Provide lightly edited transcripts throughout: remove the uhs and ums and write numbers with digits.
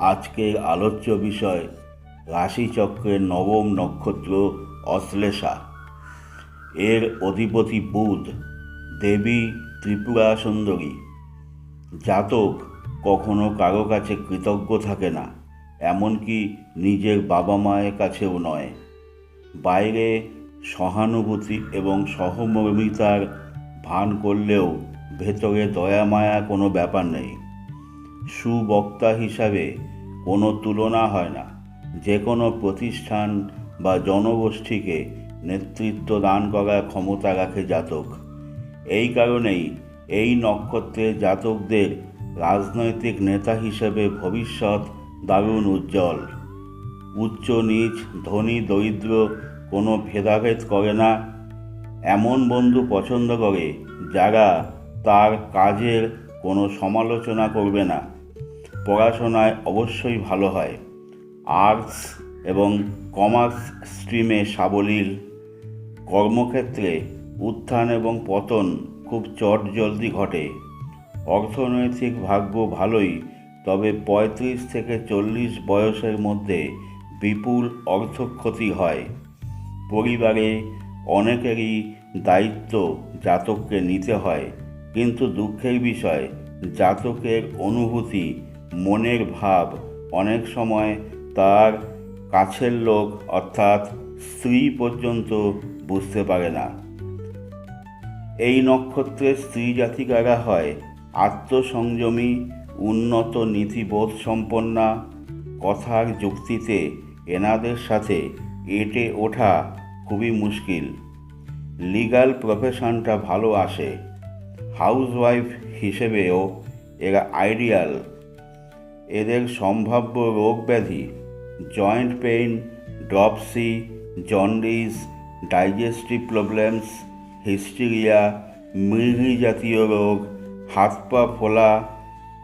আজকের আলোচ্য বিষয় রাশিচক্রের নবম নক্ষত্র অশ্লেষা। এর অধিপতি বুধ, দেবী ত্রিপুরা সুন্দরী। জাতক কখনো কারো কাছে কৃতজ্ঞ থাকে না, এমনকি নিজের বাবা মায়ের কাছেও নয়। বাইরে সহানুভূতি এবং সহমর্মিতার ভান করলেও ভেতরে দয়া মায়া কোনো ব্যাপার নেই। সুবক্তা হিসাবে কোনো তুলনা হয় না। যে কোনো প্রতিষ্ঠান বা জনগোষ্ঠীকে নেতৃত্ব দান করার ক্ষমতা রাখে জাতক। এই কারণেই এই নক্ষত্রের জাতকদের রাজনৈতিক নেতা হিসেবে ভবিষ্যৎ দারুণ উজ্জ্বল। উচ্চ নীচ, ধনী দরিদ্র কোনো ভেদাভেদ করে না। এমন বন্ধু পছন্দ করে যারা তার কাজের কোনো সমালোচনা করবে না। পড়াশোনায় অবশ্যই ভালো হয়। আর্টস এবং কমার্স স্ট্রিমে সাবলীল। কর্মক্ষেত্রে উত্থান এবং পতন খুব চটজলদি ঘটে। অর্থনৈতিক ভাগ্য ভালোই, তবে 35 থেকে 40 বয়সের মধ্যে বিপুল অর্থক্ষতি হয়। পরিবারে অনেকেরই দায়িত্ব জাতককে নিতে হয়, কিন্তু দুঃখের বিষয় জাতকের অনুভূতি, মনের ভাব অনেক সময় তার কাছের লোক অর্থাৎ স্ত্রী পর্যন্ত বুঝতে পারে না। এই নক্ষত্রের স্ত্রী জাতিকারা হয় আত্মসংযমী, উন্নত নীতিবোধ সম্পন্না। কথার যুক্তিতে এনাদের সাথে এঁটে ওঠা খুবই মুশকিল। লিগ্যাল প্রফেশনটা ভালো আসে। হাউসওয়াইফ হিসেবেও এরা আইডিয়াল। এদের সম্ভাব্য রোগ ব্যাধি joint pain, dropsy, jaundice, digestive problems, hysteria, মৃগী জাতীয় রোগ, হাত পা ফোলা,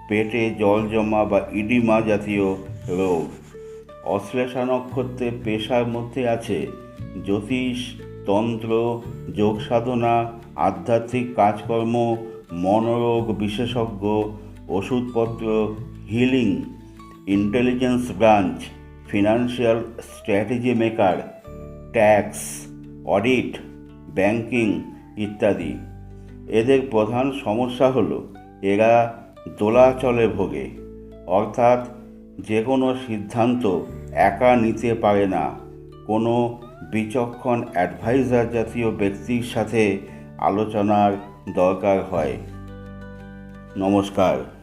পেটে জল জমা বা ইডিমা জাতীয় রোগ। অশ্লেষা নক্ষত্রের পেশার মধ্যে আছে জ্যোতিষ, তন্ত্র, যোগ সাধনা, আধ্যাত্মিক কাজকর্ম, মনোরোগ বিশেষজ্ঞ, ওষুধপত্র, healing, intelligence branch, financial strategy maker, tax, audit, banking ইত্যাদি। এদের প্রধান সমস্যা হলো এরা দোলাচলে ভোগে, অর্থাৎ যে কোনো সিদ্ধান্ত একা নিতে পারে না। কোনো বিচক্ষণ অ্যাডভাইজার জাতীয় ব্যক্তির সাথে আলোচনার দরকার হয়। নমস্কার।